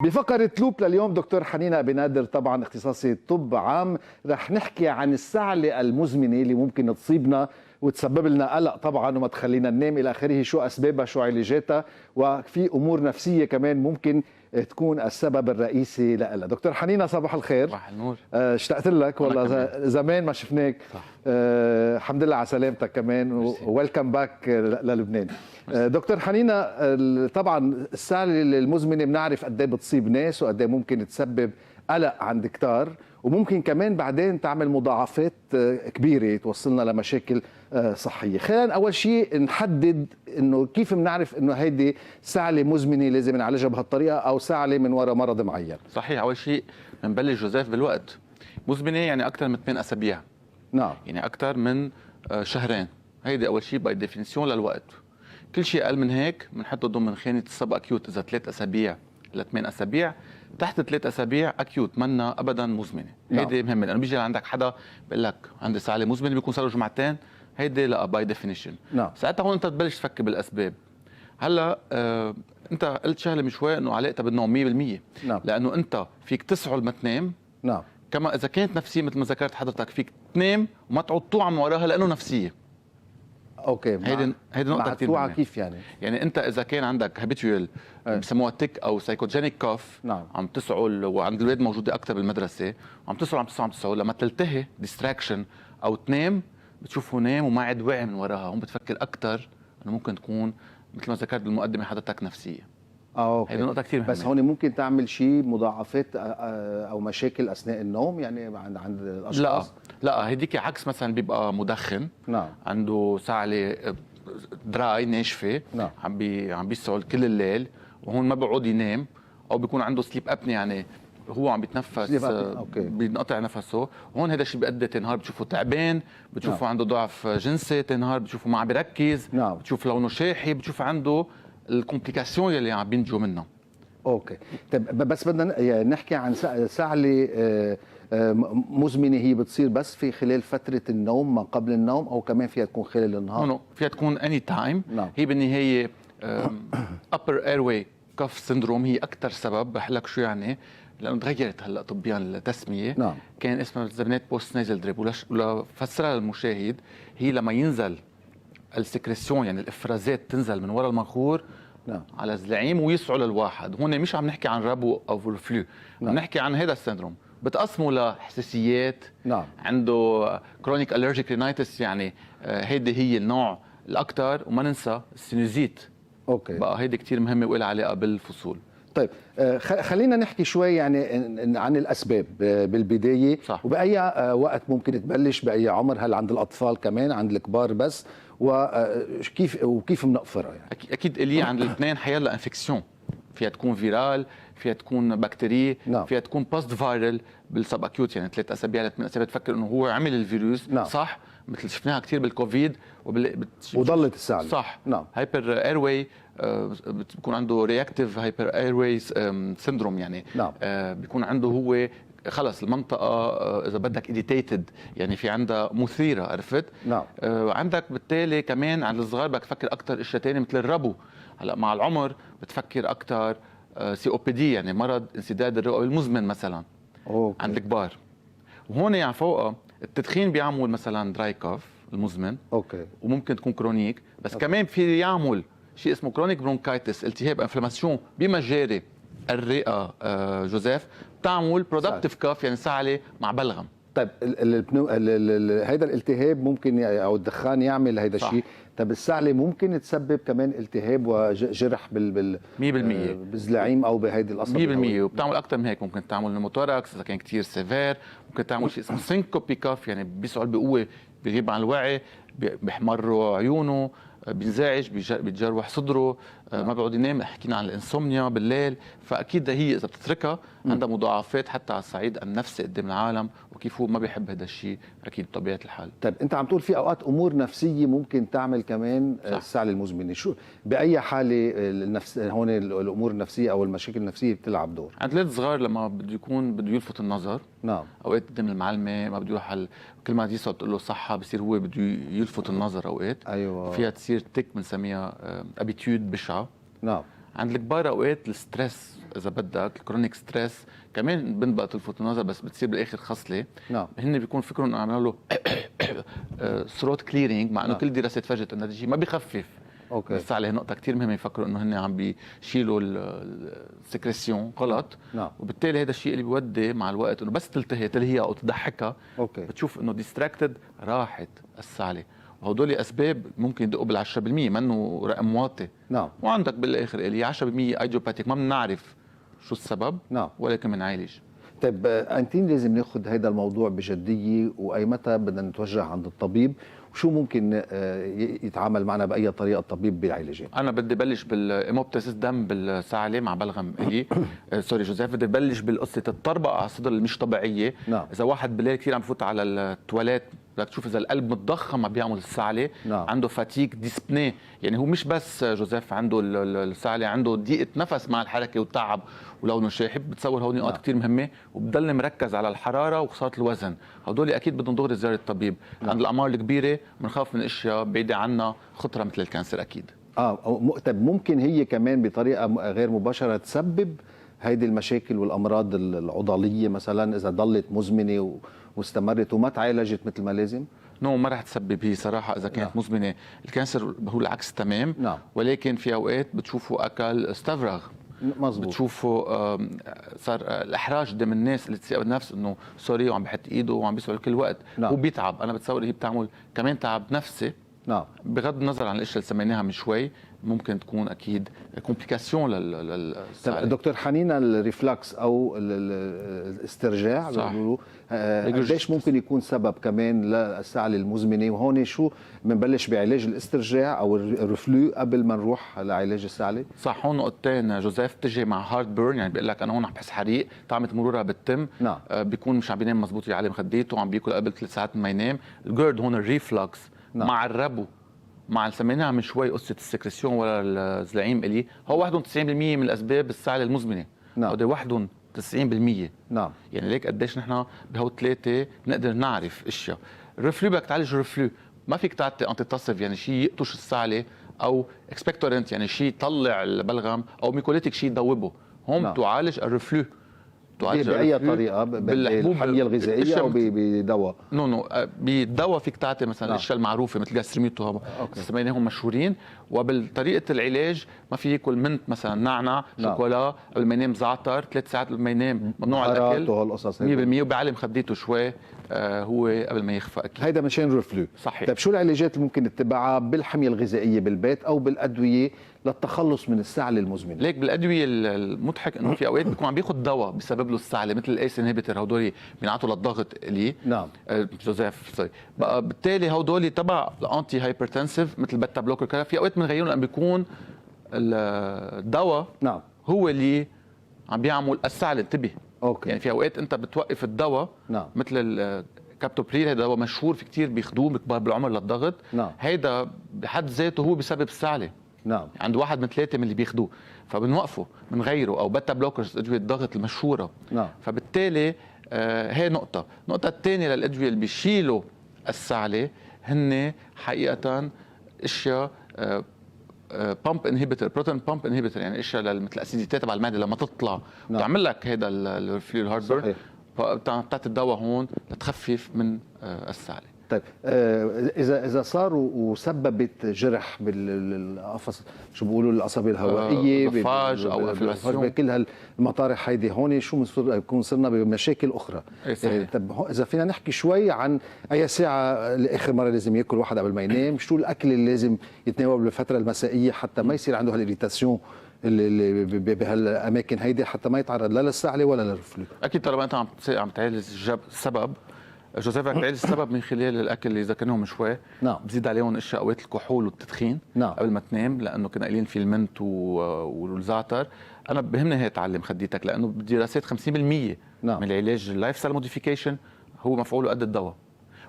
بفقرة لوب لليوم دكتور حنينة أبي نادر، طبعا اختصاصي طب عام، رح نحكي عن السعلة المزمنة اللي ممكن تصيبنا وتسبب لنا قلق طبعا وما تخلينا ننام إلى آخره. شو أسبابها، شو علاجاتها، وفي أمور نفسية كمان ممكن تكون السبب الرئيسي لها. دكتور حنينة صباح الخير. صباح النور. اشتقت لك والله، زمان ما شفناك. الحمد لله على سلامتك كمان، وويلكم باك للبنان. دكتور حنينة، طبعا السعلة المزمنة بنعرف قد ايه بتصيب ناس وقد ايه ممكن تسبب قلق عند كتار، وممكن كمان بعدين تعمل مضاعفات كبيرة توصلنا لمشاكل صحية. خلينا أول شيء نحدد إنه كيف بنعرف إنه هيدي سعلة مزمنة لازم نعالجها بهالطريقة، أو سعلة من وراء مرض معين. صحيح. أول شيء بنبلش جوزيف بالوقت. مزمنة يعني أكثر من 8 أسابيع. نعم. يعني أكثر من شهرين. هيدي أول شيء باي ديفينيسيون للوقت. كل شيء أقل من هيك بنحطه ضمن خانة السب أكيوت. إذا 3 أسابيع ل 8 أسابيع، تحت 3 أسابيع أكيوت، منا أبدا مزمنة. هيدي مهمة، لأنه بيجي عندك حدا بيقول لك عندي سعلة مزمنة، بيكون صار له جمعتين، هيدي لا باي ديفينيشن. نعم. ساعتها هون أنت تبلش تفكر بالأسباب. هلا انت قلت شغله من شوي انه علاقتها بالنوم 100%. نعم. لانه انت فيك تسعل ما تنام. نعم. كما اذا كانت نفسيه مثل ما ذكرت حضرتك، فيك تنام وما تعود توعى من وراها لانه نفسيه. اوكي. هيدي نقطه كثير مهمه. كيف يعني؟ يعني انت اذا كان عندك هابيتوال بسموها تيك او سايكوجينيك كوف، نعم، عم تسعل، وعند الولاد موجوده اكثر بالمدرسه، عم تسعل لما تلتهي ديستراكشن او تنام بتشوفه نام وما عاد واعي من وراها، هون بتفكر اكثر انه ممكن تكون مثل ما ذكرت بالمقدمه حضرتك نفسيه. اوكي. هيدي نقطة كثير مهمة. بس هون ممكن تعمل شيء مضاعفات او مشاكل اثناء النوم، يعني عند الاشخاص؟ لا هديك عكس مثلا بيبقى مدخن. نعم. عنده سعلة دراي ناشفة. نعم. عم بيسعل كل الليل، وهون ما بيقعد ينام، او بيكون عنده سليب ابني، يعني هو عم بيتنفس بينقطع نفسه. هون هذا الشيء بيؤدي تنهار بتشوفه تعبان، بتشوفه عنده ضعف جنسي، تنهار بتشوفه ما عم بيركز، بتشوف لونه شاحي، بتشوف عنده الكومبليكاسيون يلي عم بينجوا منها. اوكي. طيب بس بدنا نحكي عن سعلة مزمنة، هي بتصير بس في خلال فترة النوم ما قبل النوم، او كمان فيها تكون خلال النهار؟ نو، فيها تكون اني تايم. نعم. هي بالنهاية upper airway cuff syndrome هي اكثر سبب. بحكي لك شو يعني، لانه تغيرت هلا طبيا التسمية. نعم. كان اسمها بالزمانات بوست نيزل دريب، ولفسرها للمشاهد هي لما ينزل السكريسيون، يعني الافرازات تنزل من وراء المنخور. نعم. على الزعيم ويسعل الواحد. هون مش عم نحكي عن ربو او فلو. نعم. عم نحكي عن هذا السندروم. بتقسموا لحساسيات. نعم. عنده كرونيك الرجيك رينايتس، يعني هيدي هي النوع الاكثر. وما ننسى السينوزيت. اوكي. بقى هيدي كثير مهمه وإلها علاقه بالفصول. طيب خلينا نحكي شوي يعني عن الاسباب بالبدايه. صح. وباي وقت ممكن تبلش، باي عمر؟ هل عند الاطفال كمان، عند الكبار بس؟ وكيف بنقفرها يعني؟ اكيد اللي عند الاثنين حيلا انفكسيون، فيها تكون فيرال، فيها تكون بكتيري. نعم. فيها تكون بوست فايرال بالسب اكيوت، يعني 3 اسابيع ل 8 اسابيع تفكر انه هو عمل الفيروس. نعم. صح، مثل شفناها كثير بالكوفيد وضلت السعلة. صح. نعم. هايبر ايرواي بتكون عنده رياكتيف هايبر ايرواي سيندروم، يعني نعم. بيكون عنده هو خلص المنطقه اذا بدك اديتيتد، يعني في عندها مثيره، عرفت؟ نعم. عندك بالتالي كمان عند الصغار بدك تفكر اكثر اشياء ثانيه مثل الربو. هلا مع العمر بتفكر اكثر سي او بي دي، يعني مرض انسداد الرئوي المزمن مثلا. أوكي. عند الكبار. وهون يعني فوقها التدخين بيعمل مثلا دراي كوف المزمن. اوكي. وممكن تكون كرونيك، بس أوكي. كمان في يعمل شيء اسمه كرونيك برونكايتس، التهاب انفلاماسيون بمجاري الرئه. جوزيف بتعمل برودكتيف كاف، يعني سعلة مع بلغم. طيب هيدا الالتهاب ممكن او الدخان يعمل هيدا الشيء. طب السعلة ممكن تسبب كمان التهاب وجرح 100% بالزلعيم او بهيدي القصبة 100%. وبتعمل اكثر من هيك، ممكن تعمل نيموتوراكس اذا كان كثير سيفير. ممكن تعمل شيء اسمه سينكوبي كاف، يعني بيسعل بقوه، بيغيب عن الوعي، بيحمر عيونه، بينزعج، بيتجروح صدره، ما بيقعد ينام. حكينا عن الانسومنيا بالليل. فاكيد هي اذا بتتركها عندها مضاعفات حتى على الصعيد النفسي قدام العالم، وكيف هو ما بيحب هذا الشيء اكيد بطبيعه الحال. طيب انت عم تقول في اوقات امور نفسيه ممكن تعمل كمان السعلة المزمنه، شو باي حاله هون الامور النفسيه او المشاكل النفسيه بتلعب دور؟ عند الاولاد الصغار لما بده يلفت النظر. نعم. اوقات قدام المعلمه ما بده يروح كل ما يسأل تقول له صحه، بصير هو بده يلفت النظر اوقات. ايوه. فيها تصير تك بنسميها ابيتيود بشعه. نعم. عند الكبار اوقات الستريس اذا بدك الكرونيك ستريس كمان بنبقى تلفت النظر، بس بتصير بالاخر خصله. نعم. هن بيكون فكرهم انه عملوا له ثروت كليرنج، مع انه نعم. كل دراسات فاجت انه هذا الشيء ما بيخفف. اوكي. بس عليه نقطه كثير مهمه، يفكروا انه هن عم بيشيلوا السكريسيون غلط. نعم. وبالتالي هذا الشيء اللي بيودي مع الوقت انه بس تلتهي تلهيها او تضحكها اوكي. بتشوف انه ديستراكتد راحت السعله. وهدول اسباب ممكن يدقوا بال10%، منه رقم واطي. نعم. وعندك بالاخر اللي 10% ايديوباثيك ما بنعرف شو السبب. نعم. ولكن بنعالج. طيب أنتين لازم ناخذ هذا الموضوع بجدية، وأي متى بدنا نتوجه عند الطبيب، وشو ممكن يتعامل معنا بأي طريقة الطبيب بيعالجها؟ أنا بدي بلش بالإموبتسيس دم بالسعلة مع بلغم إلي. سوري جوزيف، بدي بلش بالقصة الطربقة على الصدر اللي مش طبيعية. نعم. إذا واحد بالليل كثير عم بفوت على التواليت بدك تشوف اذا القلب متضخم ما بيعمل السعله. نعم. عنده فاتيك ديسبني، يعني هو مش بس جوزيف عنده السعله، عنده ضيقه نفس مع الحركه والتعب ولونه شاحب. بتصور هون نقاط كثير مهمه، وبضل مركز على الحراره وخساره الوزن. هدول اكيد بدهم دغري زياره الطبيب. نعم. عند الاعمار الكبيره بنخاف من اشياء بعيده عنا خطره مثل الكانسر اكيد. طب ممكن هي كمان بطريقه غير مباشره تسبب هيدي المشاكل والامراض العضليه مثلا اذا ضلت مزمنه واستمرت وما تعالجت مثل ما لازم؟ ما رح تسبب هي صراحه اذا كانت مزمنه. الكانسر هو العكس تمام. نعم. ولكن في اوقات بتشوفوا اكل استفرغ. مزبوط. بتشوفوا صار الاحراج قدام الناس اللي تثق بالنفس انه سوري وعم بحط ايده وعم بيسأل كل وقت. نعم. هو بيتعب. انا بتصور هي بتعمل كمان تعب نفسي. نعم. بغض النظر عن الاشياء اللي سميناها من شوي، ممكن تكون اكيد كومبليكاسيون للسعاله. دكتور حنينه، الريفلكس او الاسترجاع بيقولوا قديش ممكن يكون سبب كمان للسعاله المزمنه؟ وهون شو بنبلش بعلاج الاسترجاع او الرفلو قبل ما نروح لعلاج السعاله؟ صح. هون نقطتين جوزيف، بتجي مع هارد بيرن، يعني بيقول لك انا هون عم بحس حريق، طعمه مرورها بالتم. نعم. بيكون مش عم بينام مزبوط على مخديته، عم بياكل قبل 3 ساعات ما ينام. الجيرد هون الريفلكس. نعم. مع الربو، مع اللي سميناها من شوي قصه السكريسيون ولا الزلعيم الي، هو 91% من الاسباب السعاله المزمنه. نعم. هذا 91%. نعم. يعني ليك قديش نحن بهو ثلاثه بنقدر نعرف اشياء. الرفلو بدك تعالج الرفلو، ما فيك تعطي انتيتصيف يعني شيء يقطش السعله، او اكسبكتورنت يعني شيء يطلع البلغم، او ميكوليتيك شيء يدوبه. هون نعم. بتعالج الرفلو بأي طريقة؟ بالحمية الغذائية أو بدواء؟ نو بالدواء فيك تعطي مثلا الاشياء المعروفة مثل جاستريميتو سميناهم مشهورين. وبالطريقة العلاج ما في ياكل منت مثلا، نعنع، شوكولا قبل ما ينام، زعتر 3 ساعات قبل ما ينام، ممنوع الاكل 100%، وبيعلم خديته شوي هو قبل ما يخفى اكيد. هيدا مشان رفلو. صحيح. طيب شو العلاجات اللي ممكن نتبعها بالحمية الغذائية بالبيت او بالادوية للتخلص من السعلة المزمنة؟ ليك بالادويه المضحك انه في اوقات بيكون عم بياخذ دواء بسبب له السعله، مثل الايس انهبيتر، هدول بينعطوا للضغط الي. نعم. جوزيف سوري. بقى بالتالي هدول تبع الانتي هايبرتنسيف مثل بيتا بلوكر، في اوقات بنغيرهم لان بيكون الدواء نعم هو اللي عم بيعمل السعله. انتبه. اوكي. يعني في اوقات انت بتوقف الدواء. نعم. مثل الكابتوبريل، هذا دواء مشهور في كثير بياخذوه بكبار بالعمر للضغط. نعم. هيدا بحد ذاته هو بسبب السعله. نعم. عند 1 من 3 من اللي بياخذوه، فبنوقفه بنغيره. او بيتا بلوكرز، ادويه الضغط المشهوره. نعم. فبالتالي هي نقطه. النقطه الثانيه للادويه اللي بيشيلوا السعله هن حقيقه اشياء بامب انهبيتور، بروتون بامب انهبيتور، يعني اشياء مثل الاسيديتي تبع المعده لما تطلع. نعم. بتعمل لك هذا الهارد بيرن، فبتعطي الدواء هون لتخفف من السعله. طيب اذا صار وسببت جرح بالقفص، شو بيقولوا القصبة الهوائية، ضفاج او انفلاسيون، كل هالمطارح هيدي، هون شو بنكون صرنا بمشاكل اخرى. طيب اذا فينا نحكي شوي عن اي ساعه لاخر مره لازم ياكل واحد قبل ما ينام، شو الاكل اللي لازم يتناول بالفتره المسائيه حتى ما يصير عنده هالإريتاسيون اللي بهالاماكن هيدي، حتى ما يتعرض لا للسعله ولا للرفلو؟ اكيد طالما انت عم تعالج السبب، جوزيف بدك تعالج السبب من خلال الاكل اللي ذكرناهم من شوي. نعم. بزيد عليهم اشياء اوقات الكحول والتدخين. نعم. قبل ما تنام، لانه كنا قايلين في المنت والزعتر. انا بهمني هي تعلم خديتك، لانه بدراسات 50% نعم. من العلاج اللايف ستايل موديفيكيشن هو مفعوله قد الدواء.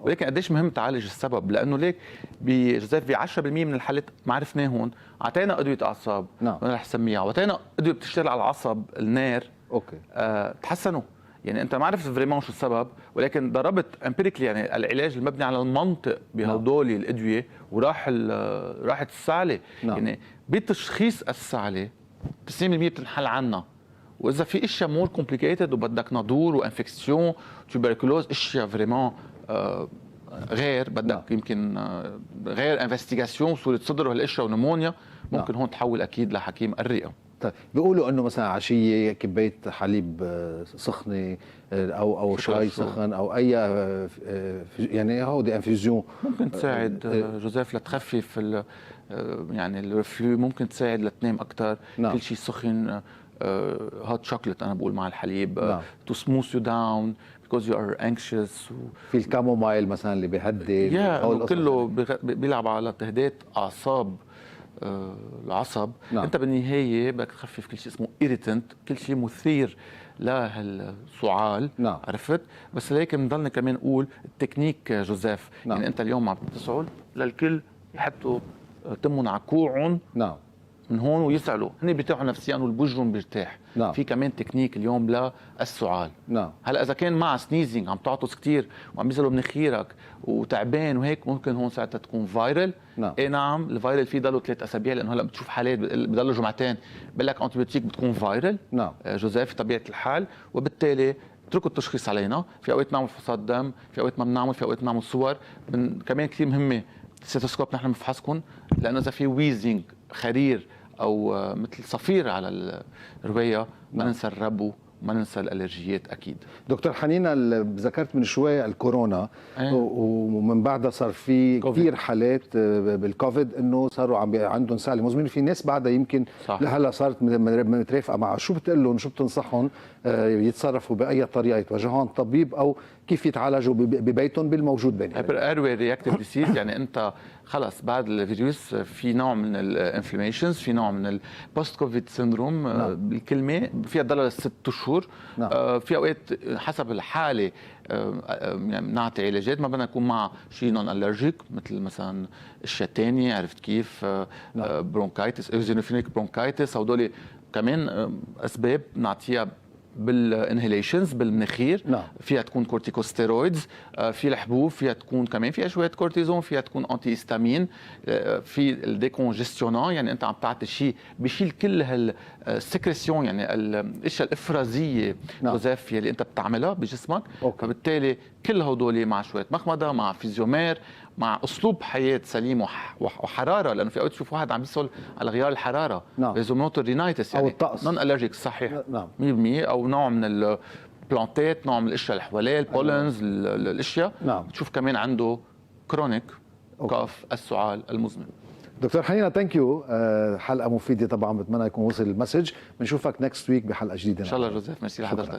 ولكن قديش مهم تعالج السبب، لانه ليك بجوزيف ب 10% من الحالات ما عرفناهم، اعطينا ادويه اعصاب. نعم. انا رح سميها، واعطينا ادويه بتشتغل على العصب النار. اوكي. تحسنوا. يعني انت ما عرفت فريمون شو السبب، ولكن ضربت امبيريكلي، يعني العلاج المبني على المنطق بهدول الادويه، وراحت السعله. نعم. يعني بتشخيص السعله 90% بتنحل عنا. واذا في اشياء مور كومبليكيتد وبدك نادور وانفكسيون تيوبركلوز، اشياء فريمون غير بدك يمكن غير انفستيغاسيون صوره صدر وهالاشياء ونمونيا، ممكن هون تحول اكيد لحكيم الرئه. طيب بيقولوا انه مثلا عشيه كبايه حليب سخنه او شاي سخن او اي يعني هودي انفيزيون ممكن تساعد جوزيف لتخفف يعني الرفلو، ممكن تساعد لتنام اكثر. كل شيء سخن هوت شوكليت انا بقول مع الحليب تو سموث يو داون because you are anxious. في الكامومايل مثلا اللي بيهدي كله بيلعب على تهدئه اعصاب العصب. انت بالنهايه بدك تخفف كل شيء اسمه irritant، كل شيء مثير لهالسعال. عرفت؟ بس ليك بنضلنا كمان نقول التكنيك جوزيف. يعني انت اليوم عم تسعل للكل يحطوا تمهم على كوعهم من هون ويسعلوا، هن بيرتاحوا نفسيا والبجرهم بيرتاح. في كمان تكنيك اليوم للسعال. هلا اذا كان مع سنيزنج عم تعطس كثير وعم بينزلوا مناخيرك وتعبان وهيك، ممكن هون ساعتها تكون فايرل. اي نعم، الفايرل فيه ضلوا 3 اسابيع، لانه هلا بتشوف حالات بضلوا جمعتين بقول لك انتيبيوتيك بتكون فايرل. جوزيف طبيعه الحال، وبالتالي اتركوا التشخيص علينا. في اوقات نعمل فحوصات دم، في اوقات ما بنعمل، في اوقات بنعمل صور. كمان كثير مهمه الستيثوسكوب، نحن بنفحصكم لانه اذا في ويزنج خرير او مثل صفير على الروايه ما ننسى الربو، ما ننسى الالرجيات اكيد. دكتور حنينه، ذكرت من شوي الكورونا ومن بعدها صار في كثير حالات بالكوفيد انه صاروا عندهم سعال مزمن. في ناس بعدها يمكن لهلا صارت مترافقه معها، شو بتقول لهم، شو بتنصحهم يتصرفوا باي طريقه، يتوجهون طبيب او كيف يتعالجوا ببيتهم بالموجود بينهم؟ ايروي رياكتيف ديسيز، يعني انت خلص بعد الفيروس في نوع من الانفلاميشنز، في نوع من البوست كوفيد سيندروم. بالكلمه فيها تضل 6 اشهر. في اوقات حسب الحاله يعني نعطي علاجات، ما بدنا نكون مع شيء نون الرجيك مثل مثلا اشياء ثانيه. عرفت كيف؟ برونكايتس، ايزينوفيليك برونكايتس، هدول كمان اسباب نعطيها بالانهيليشنز بالمناخير. فيها تكون كورتيكوستيرويدز، في الحبوب فيها تكون كمان فيها شويه كورتيزون، فيها تكون انتي هيستامين، في الديكونجستيونان، يعني انت عم تعطي شيء بيشيل كل هالسكريسيون، يعني الاشياء الافرازيه جوزيف اللي انت بتعملها بجسمك. فبالتالي كل هدول مع شويه مخمضه، مع فيزيومير، مع اسلوب حياه سليم وحراره، لانه في اوقات تشوف واحد عم بيصل على غيار الحراره، ريزوموتور رينايتس، يعني نون الرجيك صحيح 100%، او نوع من البلانتات، نوع من الاشياء اللي حواليه، البولنز، الاشياء. تشوف كمان عنده كرونيك كاف السعال المزمن. دكتور حنينه، ثانك يو، حلقه مفيده طبعا، بتمنى يكون وصل المسج. بنشوفك نكست ويك بحلقه جديده ان شاء الله. جوزيف ميرسي لحضرتك.